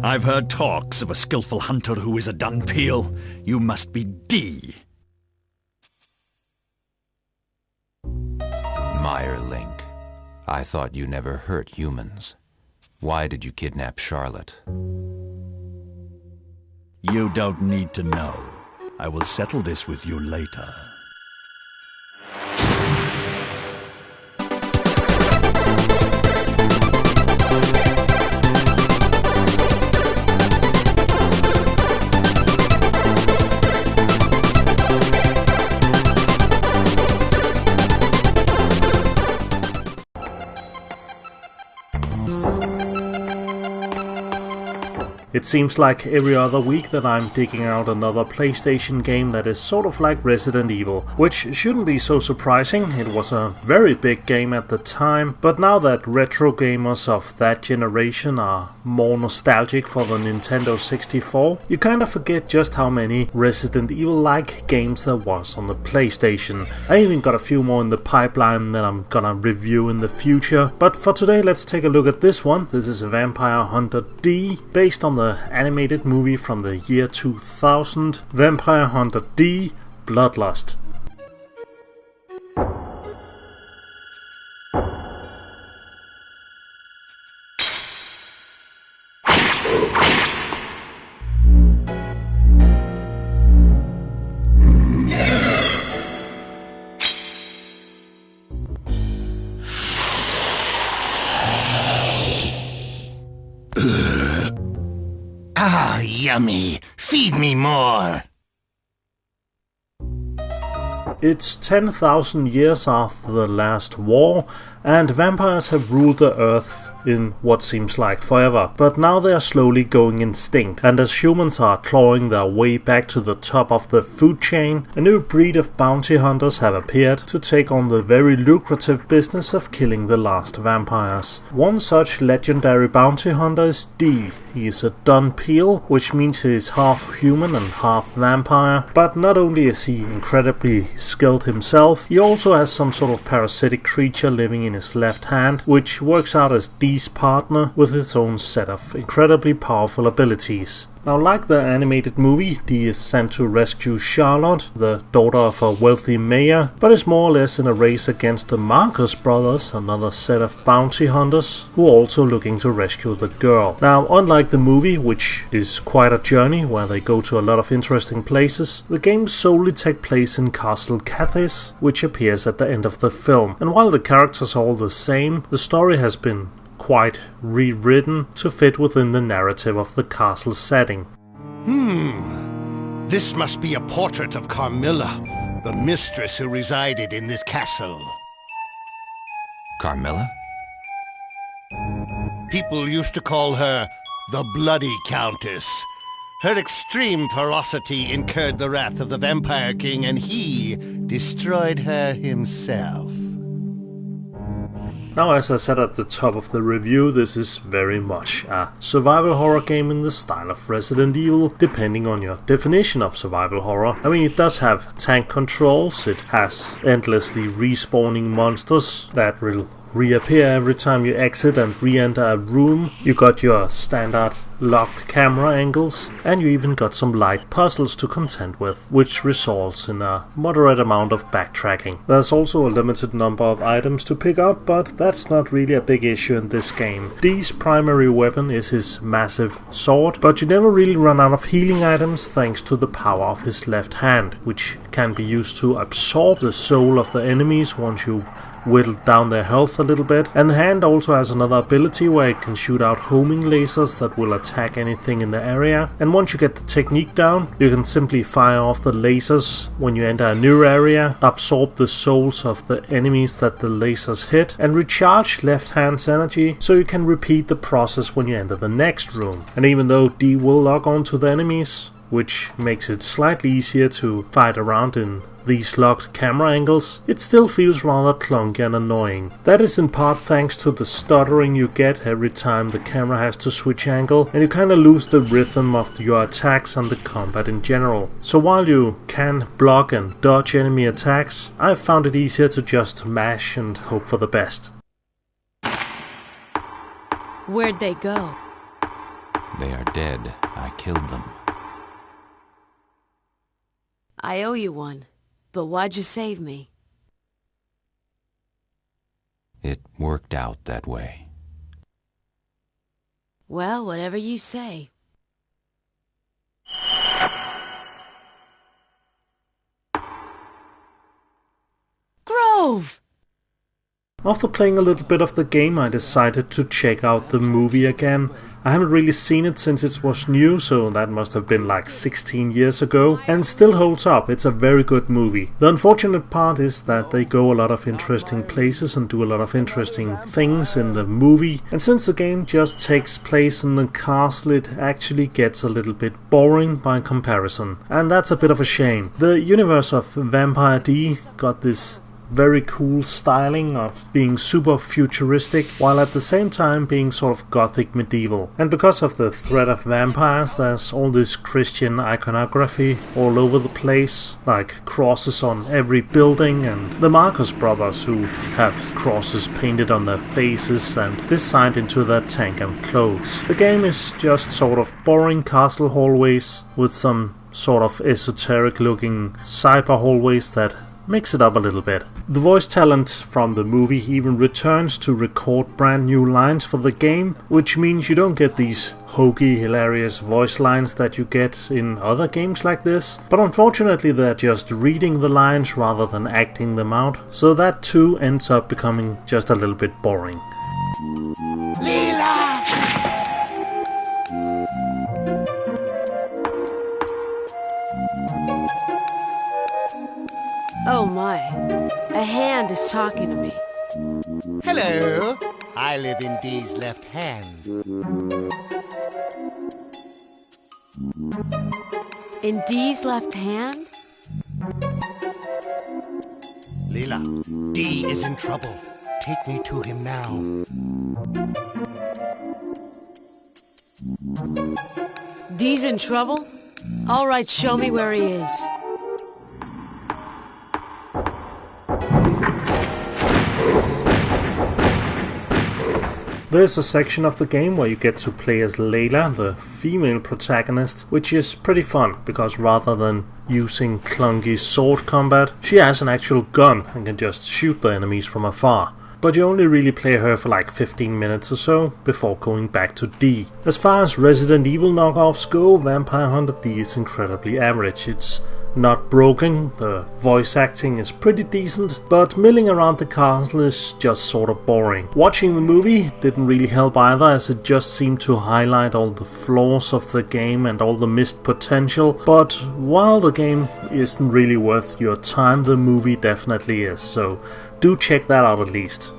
I've heard talks of a skillful hunter who is a dung peel. You must be D. LIEK. I thought you never hurt humans. Why did you kidnap Charlotte? You don't need to know. I will settle this with you later. It seems like every other week that I'm digging out another PlayStation game that is sort of like Resident Evil, which shouldn't be so surprising. It was a very big game at the time, but now that retro gamers of that generation are more nostalgic for the Nintendo 64, you kind of forget just how many Resident Evil-like games there was on the PlayStation. I even got a few more in the pipeline that I'm gonna review in the future, but for today let's take a look at this one. This is Vampire Hunter D, based on the animated movie from the year 2000, Vampire Hunter D: Bloodlust. Ah, yummy. Feed me more. It's 10,000 years after the last war, and vampires have ruled the earth in what seems like forever. But now they are slowly going extinct, and as humans are clawing their way back to the top of the food chain, a new breed of bounty hunters have appeared to take on the very lucrative business of killing the last vampires. One such legendary bounty hunter is D. He is a dun peel, which means he is half human and half vampire, but not only is he incredibly skilled himself, he also has some sort of parasitic creature living in his left hand, which works out as D's partner with its own set of incredibly powerful abilities. Now, like the animated movie, D is sent to rescue Charlotte, the daughter of a wealthy mayor, but is more or less in a race against the Marcus brothers, another set of bounty hunters, who are also looking to rescue the girl. Now, unlike the movie, which is quite a journey where they go to a lot of interesting places, the games solely take place in Castle Cathis, which appears at the end of the film. And while the characters are all the same, the story has been quite rewritten to fit within the narrative of the castle setting. This must be a portrait of Carmilla, the mistress who resided in this castle. Carmilla? People used to call her the Bloody Countess. Her extreme ferocity incurred the wrath of the Vampire King, and he destroyed her himself. Now, as I said at the top of the review, this is very much a survival horror game in the style of Resident Evil, depending on your definition of survival horror. I mean, it does have tank controls, it has endlessly respawning monsters that will reappear every time you exit and re-enter a room. You got your standard locked camera angles, and you even got some light puzzles to contend with, which results in a moderate amount of backtracking. There's also a limited number of items to pick up, but that's not really a big issue in this game. D's primary weapon is his massive sword, but you never really run out of healing items thanks to the power of his left hand, which can be used to absorb the soul of the enemies once you whittle down their health a little bit. And the hand also has another ability where it can shoot out homing lasers that will attack anything in the area, and once you get the technique down, you can simply fire off the lasers when you enter a new area, absorb the souls of the enemies that the lasers hit, and recharge left hand's energy so you can repeat the process when you enter the next room. And even though D will lock onto the enemies, which makes it slightly easier to fight around in these locked camera angles, it still feels rather clunky and annoying. That is in part thanks to the stuttering you get every time the camera has to switch angle, and you kinda lose the rhythm of your attacks and the combat in general. So while you can block and dodge enemy attacks, I've found it easier to just mash and hope for the best. Where'd they go? They are dead. I killed them. I owe you one, but why'd you save me? It worked out that way. Well, whatever you say. Grove! After playing a little bit of the game, I decided to check out the movie again. I haven't really seen it since it was new, so that must have been like 16 years ago, and it still holds up. It's a very good movie. The unfortunate part is that they go a lot of interesting places and do a lot of interesting things in the movie, and since the game just takes place in the castle, it actually gets a little bit boring by comparison, and that's a bit of a shame. The universe of Vampire D got this very cool styling of being super futuristic while at the same time being sort of gothic medieval. And because of the threat of vampires, there's all this Christian iconography all over the place, like crosses on every building, and the Marcus brothers who have crosses painted on their faces and designed into their tank and clothes. The game is just sort of boring castle hallways with some sort of esoteric looking cyber hallways that mix it up a little bit. The voice talent from the movie even returns to record brand new lines for the game, which means you don't get these hokey, hilarious voice lines that you get in other games like this, but unfortunately they're just reading the lines rather than acting them out, so that too ends up becoming just a little bit boring. Oh my, a hand is talking to me. Hello, I live in Dee's left hand. In Dee's left hand? Leela, Dee is in trouble. Take me to him now. Dee's in trouble? All right, show me where he is. There's a section of the game where you get to play as Layla, the female protagonist, which is pretty fun, because rather than using clunky sword combat, she has an actual gun and can just shoot the enemies from afar. But you only really play her for like 15 minutes or so, before going back to D. As far as Resident Evil knockoffs go, Vampire Hunter D is incredibly average. It's not broken, the voice acting is pretty decent, but milling around the castle is just sort of boring. Watching the movie didn't really help either, as it just seemed to highlight all the flaws of the game and all the missed potential, but while the game isn't really worth your time, the movie definitely is, so do check that out at least.